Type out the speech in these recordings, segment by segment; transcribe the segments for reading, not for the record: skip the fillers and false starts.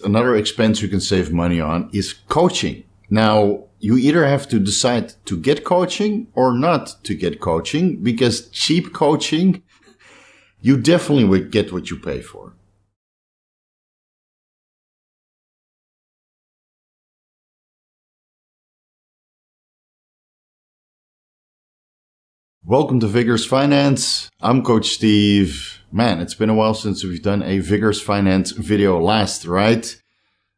another expense you can save money on is coaching. Now, you either have to decide to get coaching or not to get coaching, because cheap coaching, you definitely would get what you pay for. Welcome to Vigorous Finance. I'm Coach Steve. Man, it's been a while since we've done a Vigorous Finance video last, right?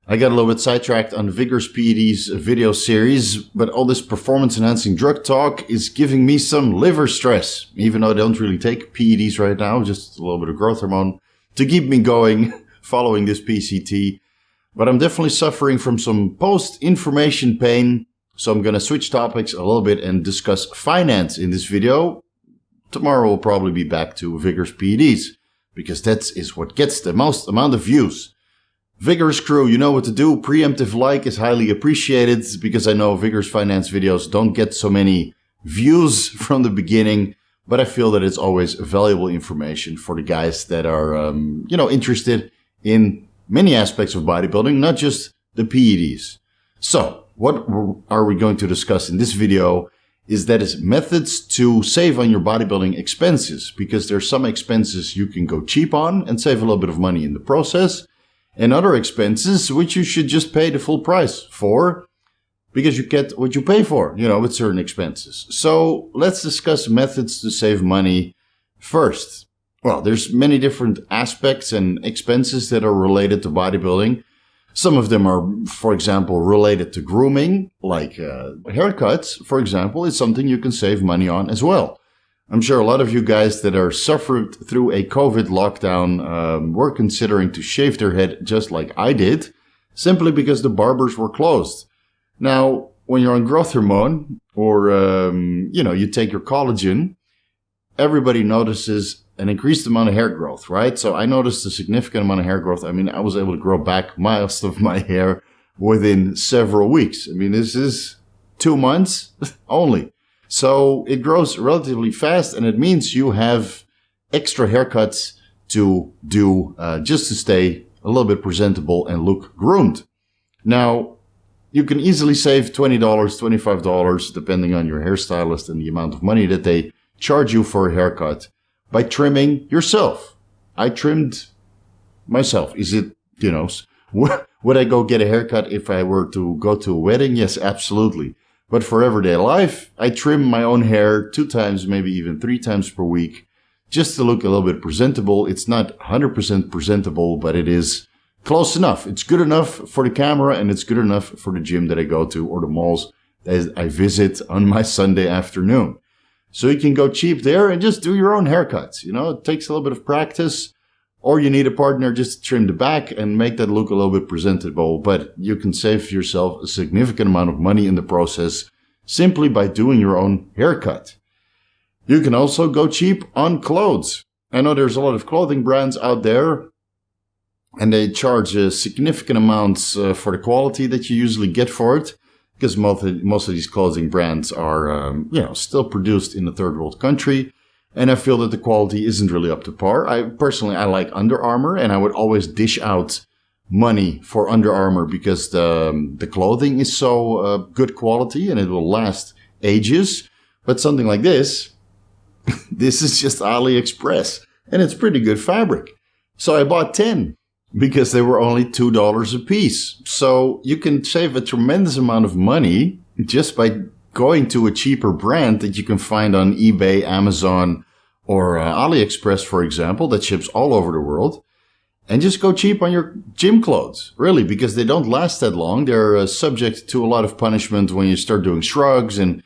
I got a little bit sidetracked on the Vigorous PEDs video series, but all this performance-enhancing drug talk is giving me some liver stress, even though I don't really take PEDs right now, just a little bit of growth hormone to keep me going following this PCT. But I'm definitely suffering from some post-information pain, so I'm going to switch topics a little bit and discuss finance in this video. Tomorrow we'll probably be back to Vigorous PEDs, because that is what gets the most amount of views. Vigorous crew, you know what to do. Preemptive like is highly appreciated, because I know Vigorous Finance videos don't get so many views from the beginning, but I feel that it's always valuable information for the guys that are, interested in many aspects of bodybuilding, not just the PEDs. So, what are we going to discuss in this video is methods to save on your bodybuilding expenses, because there's some expenses you can go cheap on and save a little bit of money in the process, and other expenses which you should just pay the full price for, because you get what you pay for, with certain expenses. So let's discuss methods to save money first. Well, there's many different aspects and expenses that are related to bodybuilding. Some of them are, for example, related to grooming, like haircuts, for example, is something you can save money on as well. I'm sure a lot of you guys that are suffered through a COVID lockdown were considering to shave their head just like I did, simply because the barbers were closed. Now, when you're on growth hormone or, you take your collagen, everybody notices an increased amount of hair growth, right? So I noticed a significant amount of hair growth. I mean, I was able to grow back most of my hair within several weeks. I mean, this is 2 months only. So it grows relatively fast, and it means you have extra haircuts to do just to stay a little bit presentable and look groomed. Now, you can easily save $20, $25, depending on your hairstylist and the amount of money that they charge you for a haircut, by trimming yourself. I trimmed myself. Is it, would I go get a haircut if I were to go to a wedding? Yes, absolutely. But for everyday life, I trim my own hair 2 times, maybe even 3 times per week, just to look a little bit presentable. It's not 100% presentable, but it is close enough. It's good enough for the camera, and it's good enough for the gym that I go to or the malls that I visit on my Sunday afternoon. So you can go cheap there and just do your own haircuts. It takes a little bit of practice, or you need a partner just to trim the back and make that look a little bit presentable. But you can save yourself a significant amount of money in the process simply by doing your own haircut. You can also go cheap on clothes. I know there's a lot of clothing brands out there, and they charge significant amounts for the quality that you usually get for it, because most of these clothing brands are, still produced in a third world country. And I feel that the quality isn't really up to par. I like Under Armour, and I would always dish out money for Under Armour because the clothing is so good quality and it will last ages. But something like this, this is just AliXpress, and it's pretty good fabric. So I bought 10 because they were only $2 a piece. So you can save a tremendous amount of money just by going to a cheaper brand that you can find on eBay, Amazon, or AliExpress, for example, that ships all over the world, and just go cheap on your gym clothes, really, because they don't last that long. They're subject to a lot of punishment when you start doing shrugs and,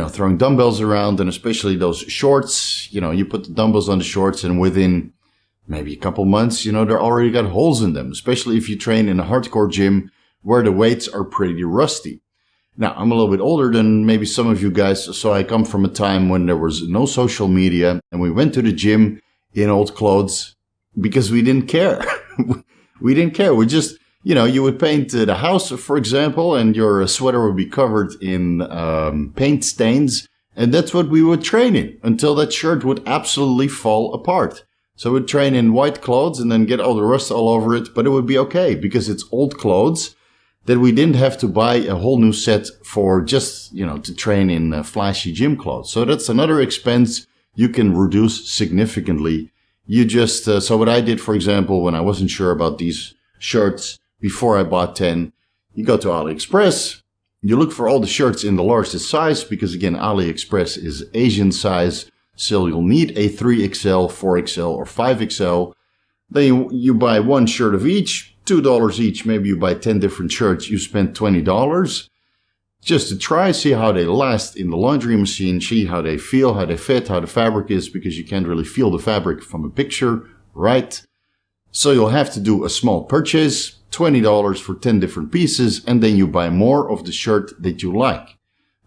throwing dumbbells around, and especially those shorts. You put the dumbbells on the shorts, and within maybe a couple months, they're already got holes in them, especially if you train in a hardcore gym where the weights are pretty rusty. Now, I'm a little bit older than maybe some of you guys, so I come from a time when there was no social media, and we went to the gym in old clothes because we didn't care. We didn't care. We just, you would paint the house, for example, and your sweater would be covered in paint stains, and that's what we would train in until that shirt would absolutely fall apart. So I would train in white clothes and then get all the rust all over it, but it would be okay because it's old clothes that we didn't have to buy a whole new set for just, to train in flashy gym clothes. So that's another expense you can reduce significantly. You just, so what I did, for example, when I wasn't sure about these shirts before I bought 10, you go to AliExpress, you look for all the shirts in the largest size because again, AliExpress is Asian size. So you'll need a 3XL, 4XL, or 5XL. Then you buy one shirt of each, $2 each. Maybe you buy 10 different shirts. You spend $20 just to try, see how they last in the laundry machine, see how they feel, how they fit, how the fabric is, because you can't really feel the fabric from a picture, right? So you'll have to do a small purchase, $20 for 10 different pieces, and then you buy more of the shirt that you like.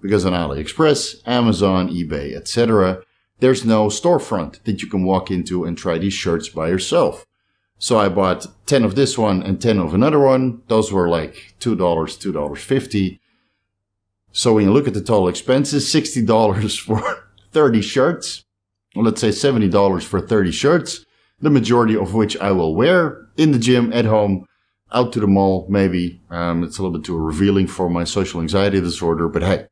Because on AliExpress, Amazon, eBay, etc., there's no storefront that you can walk into and try these shirts by yourself. So I bought 10 of this one and 10 of another one. Those were like $2, $2.50. So when you look at the total expenses, $60 for 30 shirts. Well, let's say $70 for 30 shirts, the majority of which I will wear in the gym, at home, out to the mall, maybe. It's a little bit too revealing for my social anxiety disorder, but hey,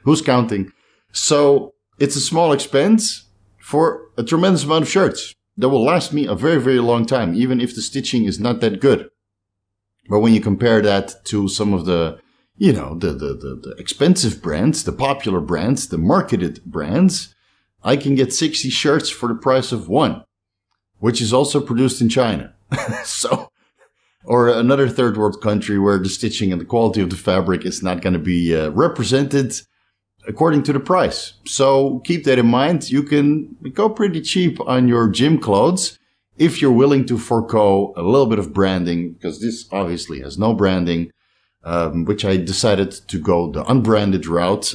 who's counting? So it's a small expense for a tremendous amount of shirts that will last me a very, very long time, even if the stitching is not that good. But when you compare that to some of the, the expensive brands, the popular brands, the marketed brands, I can get 60 shirts for the price of one, which is also produced in China. Or another third world country where the stitching and the quality of the fabric is not going to be represented according to the price. So keep that in mind. You can go pretty cheap on your gym clothes if you're willing to forego a little bit of branding, because this obviously has no branding, which I decided to go the unbranded route,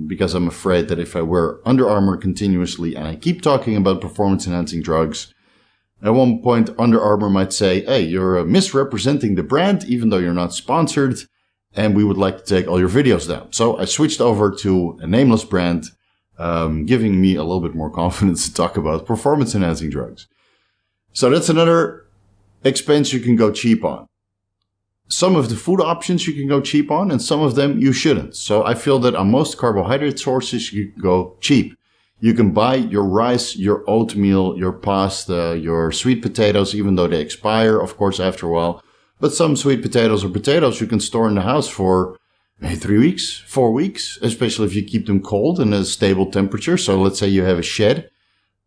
because I'm afraid that if I wear Under Armour continuously and I keep talking about performance enhancing drugs, at one point Under Armour might say, hey, you're misrepresenting the brand, even though you're not sponsored, and we would like to take all your videos down. So I switched over to a nameless brand, giving me a little bit more confidence to talk about performance enhancing drugs. So that's another expense you can go cheap on. Some of the food options you can go cheap on, and some of them you shouldn't. So I feel that on most carbohydrate sources, you can go cheap. You can buy your rice, your oatmeal, your pasta, your sweet potatoes, even though they expire, of course, after a while. But some sweet potatoes or potatoes you can store in the house for maybe 3 weeks, 4 weeks, especially if you keep them cold in a stable temperature. So let's say you have a shed.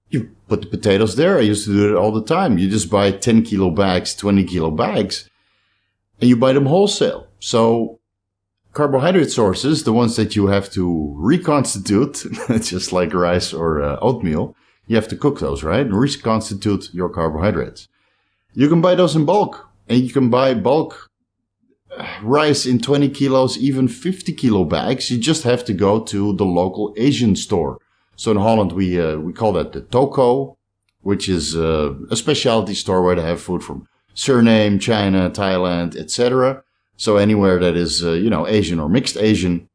You put the potatoes there. I used to do it all the time. You just buy 10 kilo bags, 20 kilo bags, and you buy them wholesale. So carbohydrate sources, the ones that you have to reconstitute, just like rice or oatmeal, you have to cook those, right? And reconstitute your carbohydrates. You can buy those in bulk. And you can buy bulk rice in 20 kilos, even 50 kilo bags. You just have to go to the local Asian store. So in Holland, we call that the toko, which is a specialty store where they have food from Suriname, China, Thailand, etc. So anywhere that is, Asian or mixed Asian.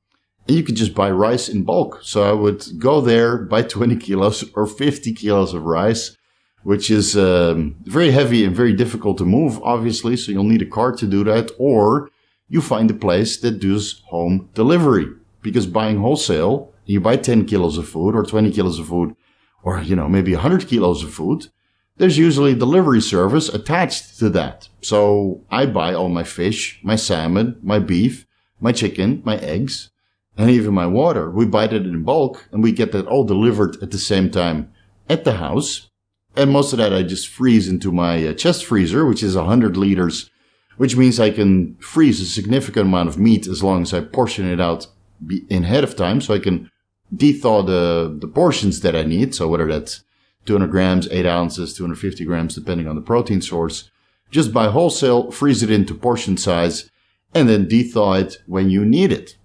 And you can just buy rice in bulk. So I would go there, buy 20 kilos or 50 kilos of rice, which is very heavy and very difficult to move, obviously. So you'll need a car to do that. Or you find a place that does home delivery. Because buying wholesale, you buy 10 kilos of food or 20 kilos of food, or, maybe 100 kilos of food, there's usually a delivery service attached to that. So I buy all my fish, my salmon, my beef, my chicken, my eggs, and even my water. We buy that in bulk, and we get that all delivered at the same time at the house. And most of that I just freeze into my chest freezer, which is 100 liters, which means I can freeze a significant amount of meat as long as I portion it out ahead of time. So I can de-thaw the portions that I need. So whether that's 200 grams, 8 ounces, 250 grams, depending on the protein source. Just buy wholesale, freeze it into portion size, and then de-thaw it when you need it.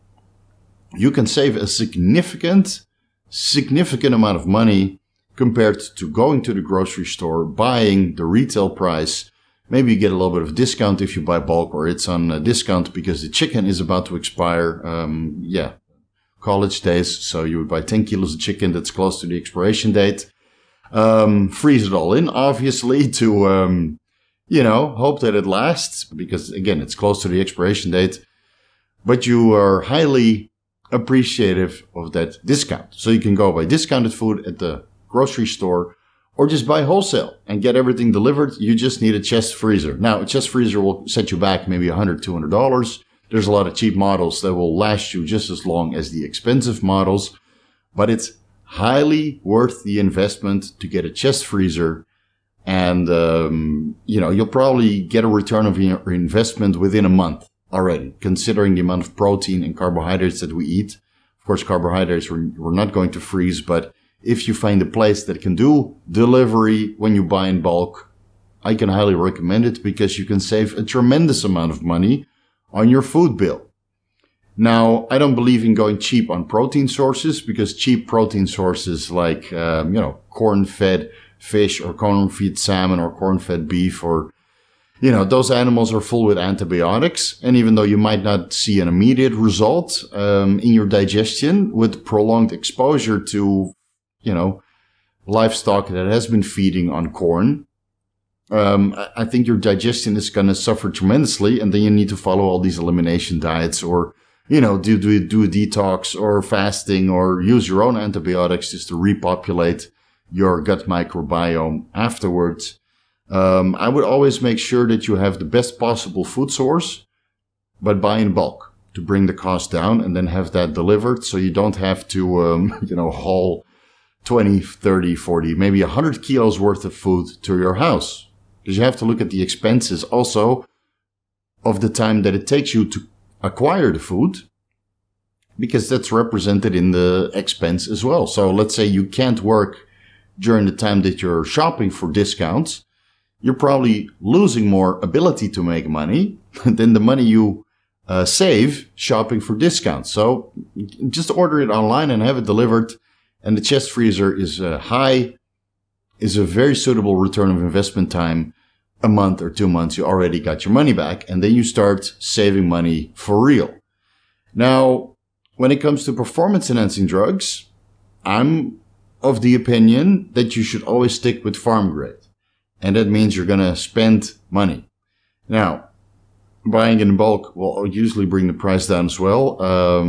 You can save a significant amount of money compared to going to the grocery store, buying the retail price. Maybe you get a little bit of discount if you buy bulk, or it's on a discount because the chicken is about to expire. College days. So you would buy 10 kilos of chicken that's close to the expiration date. freeze it all in, obviously, to, hope that it lasts, because again, it's close to the expiration date, but you are highly appreciative of that discount. So you can go buy discounted food at the grocery store or just buy wholesale and get everything delivered. You just need a chest freezer. Now, a chest freezer will set you back maybe $100, $200. There's a lot of cheap models that will last you just as long as the expensive models, but it's highly worth the investment to get a chest freezer. And, you'll probably get a return of your investment within a month already, considering the amount of protein and carbohydrates that we eat. Of course, carbohydrates we're not going to freeze, but if you find a place that can do delivery when you buy in bulk, I can highly recommend it because you can save a tremendous amount of money on your food bill. Now, I don't believe in going cheap on protein sources because cheap protein sources like, corn-fed fish or corn-fed salmon or corn-fed beef or, those animals are full with antibiotics. And even though you might not see an immediate result in your digestion with prolonged exposure to, livestock that has been feeding on corn, I think your digestion is going to suffer tremendously. And then you need to follow all these elimination diets or, do a detox or fasting or use your own antibiotics just to repopulate your gut microbiome afterwards. I would always make sure that you have the best possible food source, but buy in bulk to bring the cost down and then have that delivered so you don't have to, haul 20, 30, 40, maybe 100 kilos worth of food to your house. Because you have to look at the expenses also of the time that it takes you to acquire the food, because that's represented in the expense as well. So let's say you can't work during the time that you're shopping for discounts. You're probably losing more ability to make money than the money you save shopping for discounts. So just order it online and have it delivered. And the chest freezer is a very suitable return of investment time. A month or 2 months, you already got your money back, and then you start saving money for real. Now, when it comes to performance-enhancing drugs, I'm of the opinion that you should always stick with farm grade. And that means you're going to spend money. Now, buying in bulk will usually bring the price down as well. I'll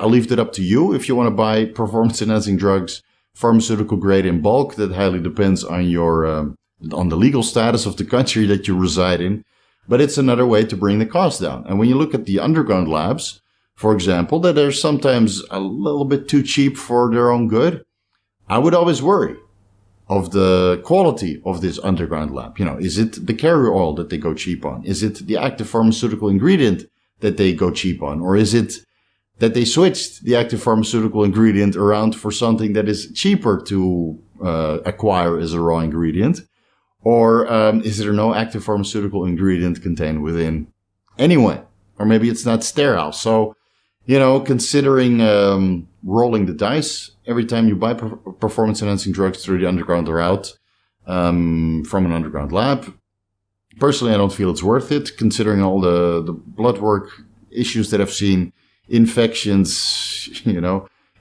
leave that up to you. If you want to buy performance-enhancing drugs, pharmaceutical grade in bulk, that highly depends on your on the legal status of the country that you reside in. But it's another way to bring the cost down. And when you look at the underground labs, for example, that are sometimes a little bit too cheap for their own good, I would always worry of the quality of this underground lab. Is it the carrier oil that they go cheap on? Is it the active pharmaceutical ingredient that they go cheap on? Or is it that they switched the active pharmaceutical ingredient around for something that is cheaper to acquire as a raw ingredient? Or is there no active pharmaceutical ingredient contained within anyway? Or maybe it's not sterile. So, considering rolling the dice every time you buy performance-enhancing drugs through the underground route from an underground lab, personally, I don't feel it's worth it, considering all the blood work issues that I've seen, infections,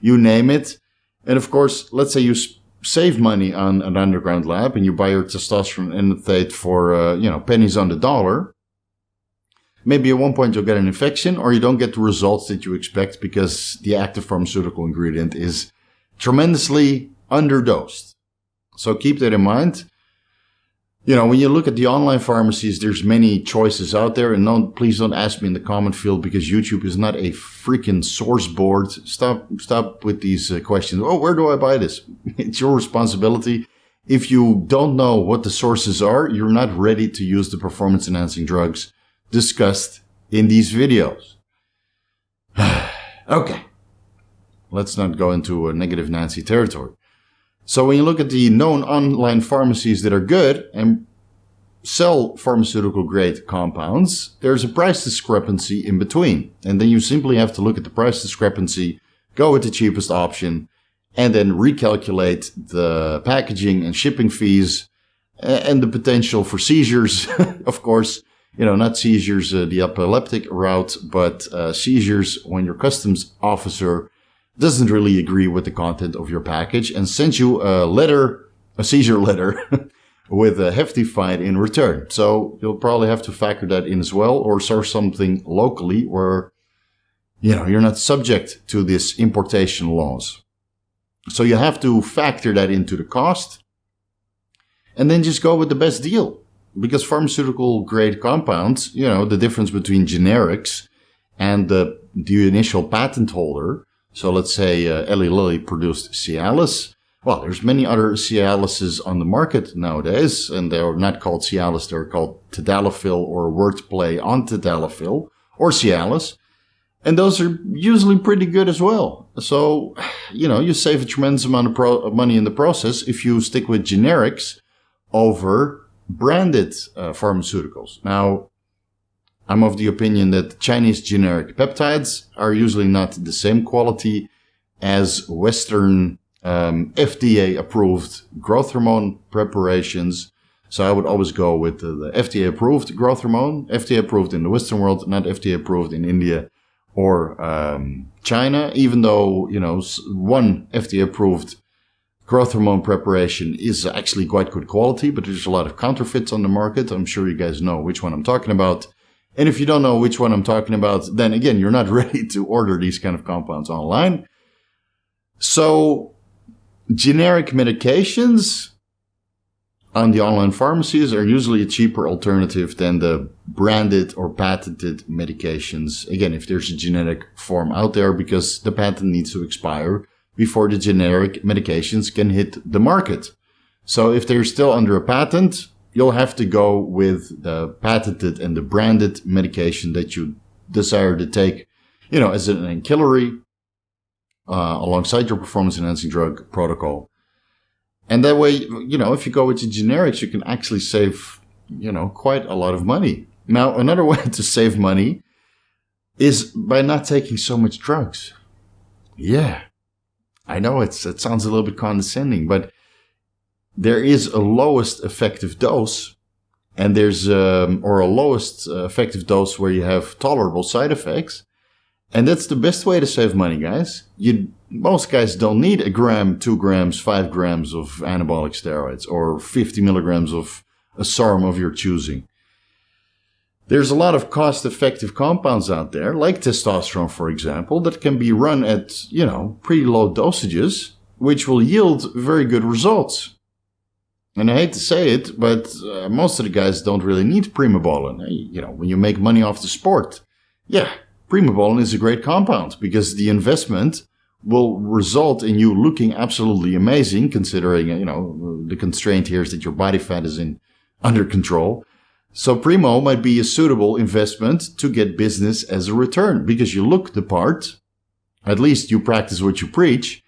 you name it. And of course, let's say you save money on an underground lab and you buy your testosterone enanthate for, pennies on the dollar. Maybe at one point you'll get an infection or you don't get the results that you expect because the active pharmaceutical ingredient is tremendously underdosed. So keep that in mind. When you look at the online pharmacies, there's many choices out there. And please don't ask me in the comment field because YouTube is not a freaking source board. Stop with these questions. Oh, where do I buy this? It's your responsibility. If you don't know what the sources are, you're not ready to use the performance-enhancing drugs discussed in these videos. Okay. Let's not go into a negative Nancy territory. So when you look at the known online pharmacies that are good and sell pharmaceutical grade compounds, there's a price discrepancy in between. And then you simply have to look at the price discrepancy, go with the cheapest option, and then recalculate the packaging and shipping fees and the potential for seizures. Of course, not seizures the epileptic route, but seizures when your customs officer doesn't really agree with the content of your package and sends you a seizure letter with a hefty fine in return. So you'll probably have to factor that in as well, or source something locally where, you're not subject to this importation laws. So you have to factor that into the cost and then just go with the best deal. Because pharmaceutical grade compounds, the difference between generics and the initial patent holder. So let's say Eli Lilly produced Cialis. Well, there's many other Cialises on the market nowadays, and they're not called Cialis, they're called Tadalafil, or wordplay on Tadalafil, or Cialis. And those are usually pretty good as well. So, you save a tremendous amount of money in the process if you stick with generics over branded pharmaceuticals. Now, I'm of the opinion that Chinese generic peptides are usually not the same quality as Western FDA-approved growth hormone preparations. So I would always go with the FDA-approved growth hormone, FDA-approved in the Western world, not FDA-approved in India or China, even though, one FDA-approved growth hormone preparation is actually quite good quality, but there's a lot of counterfeits on the market. I'm sure you guys know which one I'm talking about. And if you don't know which one I'm talking about, then again, you're not ready to order these kind of compounds online. So generic medications on the online pharmacies are usually a cheaper alternative than the branded or patented medications. Again, if there's a generic form out there, because the patent needs to expire before the generic medications can hit the market. So if they're still under a patent, you'll have to go with the patented and the branded medication that you desire to take, as an ancillary alongside your performance-enhancing drug protocol. And that way, if you go with the generics, you can actually save, quite a lot of money. Now, another way to save money is by not taking so much drugs. Yeah. I know it sounds a little bit condescending, but there is a lowest effective dose, and there's a lowest effective dose where you have tolerable side effects, and that's the best way to save money, guys. Most guys don't need 1 gram, 2 grams, 5 grams of anabolic steroids or 50 milligrams of a SARM of your choosing. There's a lot of cost-effective compounds out there, like testosterone, for example, that can be run at, pretty low dosages, which will yield very good results. And I hate to say it, but most of the guys don't really need Primobolan. When you make money off the sport, Primobolan is a great compound because the investment will result in you looking absolutely amazing, considering, the constraint here is that your body fat is under control. So Primo might be a suitable investment to get business as a return because you look the part, at least you practice what you preach,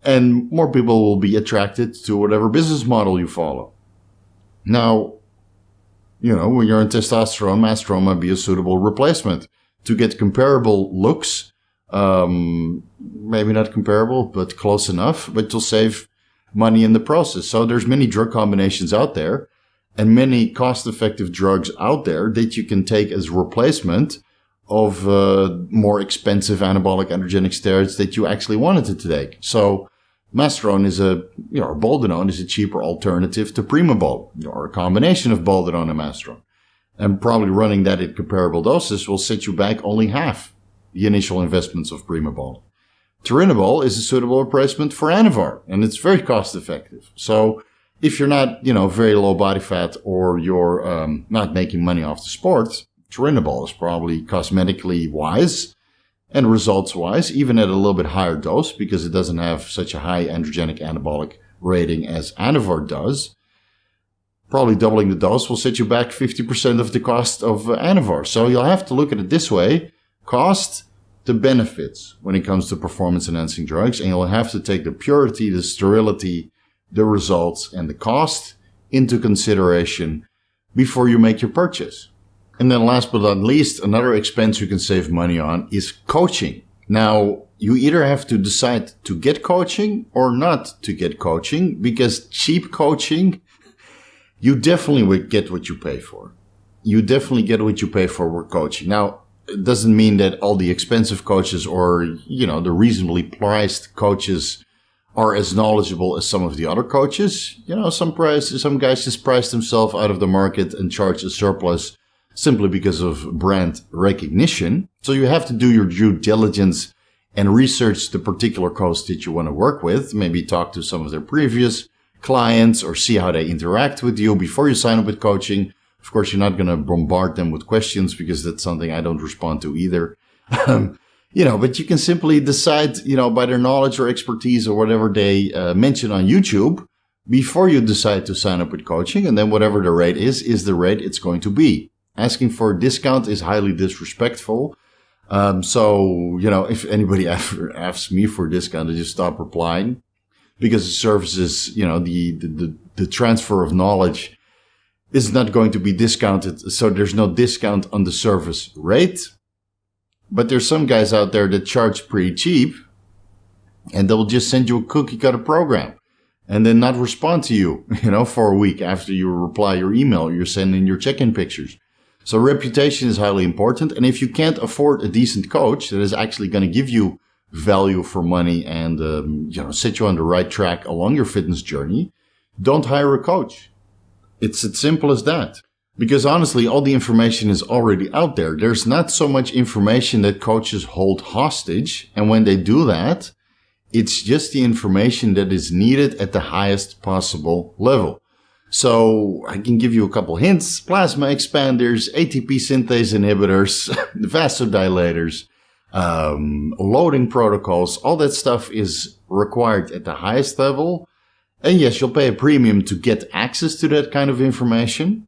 and more people will be attracted to whatever business model you follow. Now, when you're on testosterone, Masteron might be a suitable replacement to get comparable looks. Maybe not comparable, but close enough, but you'll save money in the process. So there's many drug combinations out there and many cost-effective drugs out there that you can take as a replacement of more expensive anabolic androgenic steroids that you actually wanted to take. So Masteron is or Boldenone is a cheaper alternative to Primabol, or a combination of Boldenone and Masteron. And probably running that at comparable doses will set you back only half the initial investments of Primabol. Turinabol is a suitable replacement for Anavar, and it's very cost-effective. So if you're not, very low body fat or you're not making money off the sport, Turinabol is probably cosmetically wise and results wise, even at a little bit higher dose because it doesn't have such a high androgenic anabolic rating as Anavar does. Probably doubling the dose will set you back 50% of the cost of Anavar. So you'll have to look at it this way, cost to benefits when it comes to performance-enhancing drugs, and you'll have to take the purity, the sterility, the results, and the cost into consideration before you make your purchase. And then last but not least, another expense you can save money on is coaching. Now, you either have to decide to get coaching or not to get coaching, because cheap coaching, you definitely would get what you pay for. You definitely get what you pay for with coaching. Now, it doesn't mean that all the expensive coaches or, the reasonably priced coaches are as knowledgeable as some of the other coaches. Some guys just price themselves out of the market and charge a surplus simply because of brand recognition. So you have to do your due diligence and research the particular coach that you want to work with. Maybe talk to some of their previous clients or see how they interact with you before you sign up with coaching. Of course, you're not going to bombard them with questions because that's something I don't respond to either. But you can simply decide, by their knowledge or expertise or whatever they mention on YouTube before you decide to sign up with coaching. And then whatever the rate is the rate it's going to be. Asking for a discount is highly disrespectful. If anybody ever asks me for a discount, I just stop replying because the services, the transfer of knowledge is not going to be discounted. So there's no discount on the service rate. But there's some guys out there that charge pretty cheap and they'll just send you a cookie cutter program and then not respond to you, for a week after you reply your email, you're sending your check-in pictures. So reputation is highly important. And if you can't afford a decent coach that is actually going to give you value for money and, set you on the right track along your fitness journey, don't hire a coach. It's as simple as that. Because honestly, all the information is already out there. There's not so much information that coaches hold hostage. And when they do that, it's just the information that is needed at the highest possible level. So I can give you a couple hints: plasma expanders, ATP synthase inhibitors, vasodilators, loading protocols. All that stuff is required at the highest level. And yes, you'll pay a premium to get access to that kind of information.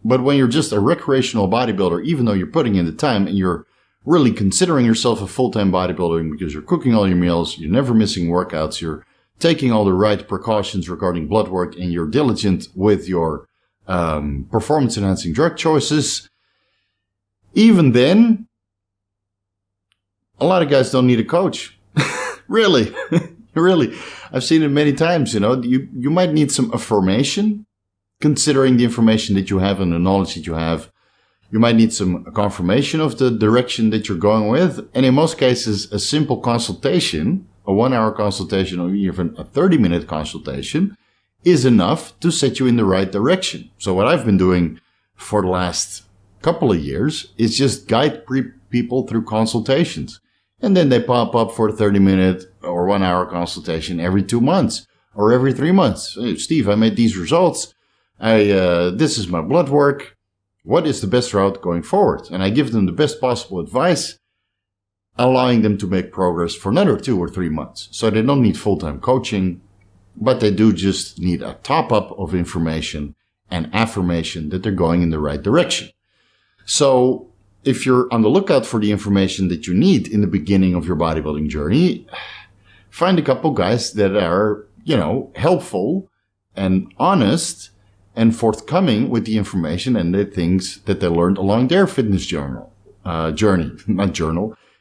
But when you're just a recreational bodybuilder, even though you're putting in the time and you're really considering yourself a full-time bodybuilder because you're cooking all your meals, you're never missing workouts, you're taking all the right precautions regarding blood work, and you're diligent with your performance-enhancing drug choices, even then, a lot of guys don't need a coach. Really. Really. I've seen it many times, You might need some affirmation, considering the information that you have and the knowledge that you have. You might need some confirmation of the direction that you're going with. And in most cases, a simple consultation, a 1-hour consultation or even a 30-minute consultation, is enough to set you in the right direction. So what I've been doing for the last couple of years is just guide people through consultations. And then they pop up for a 30-minute or 1-hour consultation every 2 months or every 3 months. Hey, Steve, I made these results. This is my blood work. What is the best route going forward? And I give them the best possible advice, allowing them to make progress for another 2 or 3 months. So they don't need full-time coaching, but they do just need a top-up of information and affirmation that they're going in the right direction. So if you're on the lookout for the information that you need in the beginning of your bodybuilding journey, find a couple guys that are, helpful and honest and forthcoming with the information and the things that they learned along their fitness journey.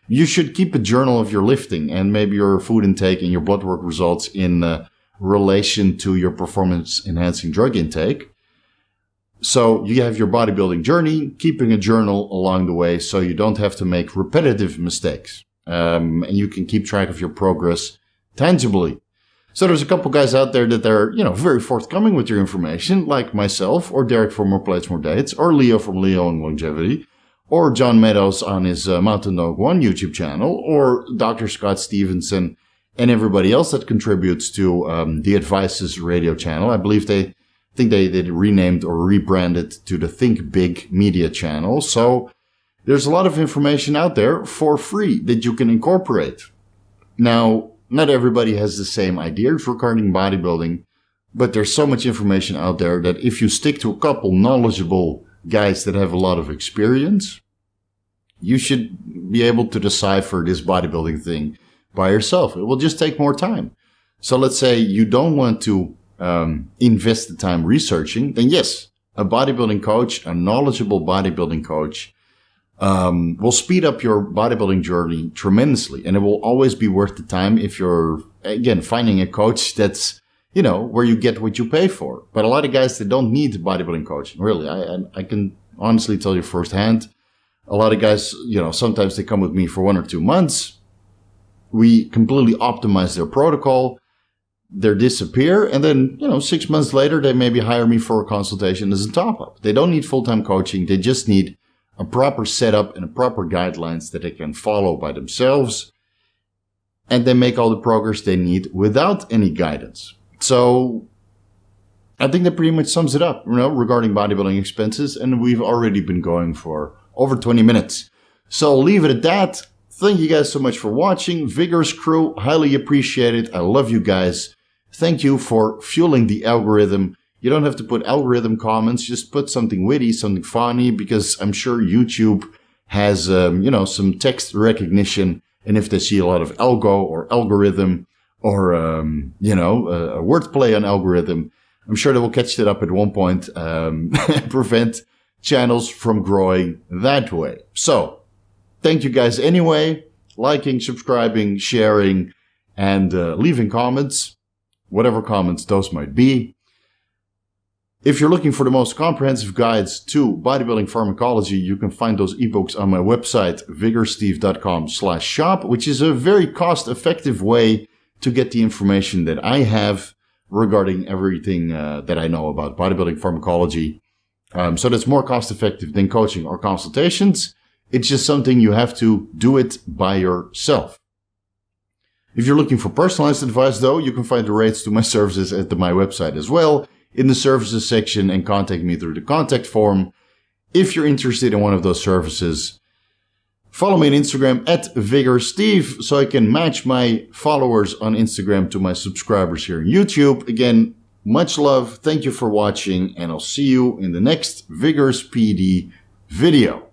You should keep a journal of your lifting and maybe your food intake and your blood work results in relation to your performance-enhancing drug intake. So you have your bodybuilding journey, keeping a journal along the way so you don't have to make repetitive mistakes. And you can keep track of your progress tangibly. So there's a couple guys out there that are, very forthcoming with your information, like myself, or Derek from More Plates, More Dates, or Leo from Leo and Longevity, or John Meadows on his Mountain Dog 1 YouTube channel, or Dr. Scott Stevenson and everybody else that contributes to the Advices radio channel. I believe they renamed or rebranded to the Think Big Media channel. So there's a lot of information out there for free that you can incorporate. Now, not everybody has the same ideas regarding bodybuilding, but there's so much information out there that if you stick to a couple knowledgeable guys that have a lot of experience, you should be able to decipher this bodybuilding thing by yourself. It will just take more time. So let's say you don't want to invest the time researching, then yes, a bodybuilding coach, a knowledgeable bodybuilding coach, will speed up your bodybuilding journey tremendously. And it will always be worth the time if you're, again, finding a coach that's, where you get what you pay for. But a lot of guys that don't need bodybuilding coaching, really, I can honestly tell you firsthand, A lot of guys, sometimes they come with me for 1 or 2 months. We completely optimize their protocol. They disappear. And then, 6 months later, they maybe hire me for a consultation as a top-up. They don't need full-time coaching. They just need a proper setup and a proper guidelines that they can follow by themselves. And they make all the progress they need without any guidance. So I think that pretty much sums it up, regarding bodybuilding expenses. And we've already been going for over 20 minutes. So I'll leave it at that. Thank you guys so much for watching. Vigorous crew, highly appreciate it. I love you guys. Thank you for fueling the algorithm. You don't have to put algorithm comments. Just put something witty, something funny, because I'm sure YouTube has, some text recognition. And if they see a lot of algo or algorithm or, a wordplay on algorithm, I'm sure they will catch that up at one point, and prevent channels from growing that way. So thank you guys anyway. Liking, subscribing, sharing, and leaving comments, whatever comments those might be. If you're looking for the most comprehensive guides to bodybuilding pharmacology, you can find those ebooks on my website, VigorousSteve.com/shop, which is a very cost-effective way to get the information that I have regarding everything that I know about bodybuilding pharmacology. So that's more cost-effective than coaching or consultations. It's just something you have to do it by yourself. If you're looking for personalized advice, though, you can find the rates to my services at my website as well, in the services section, and contact me through the contact form. If you're interested in one of those services, follow me on Instagram at VigorousSteve so I can match my followers on Instagram to my subscribers here on YouTube. Again, much love. Thank you for watching, and I'll see you in the next Vigorous PD video.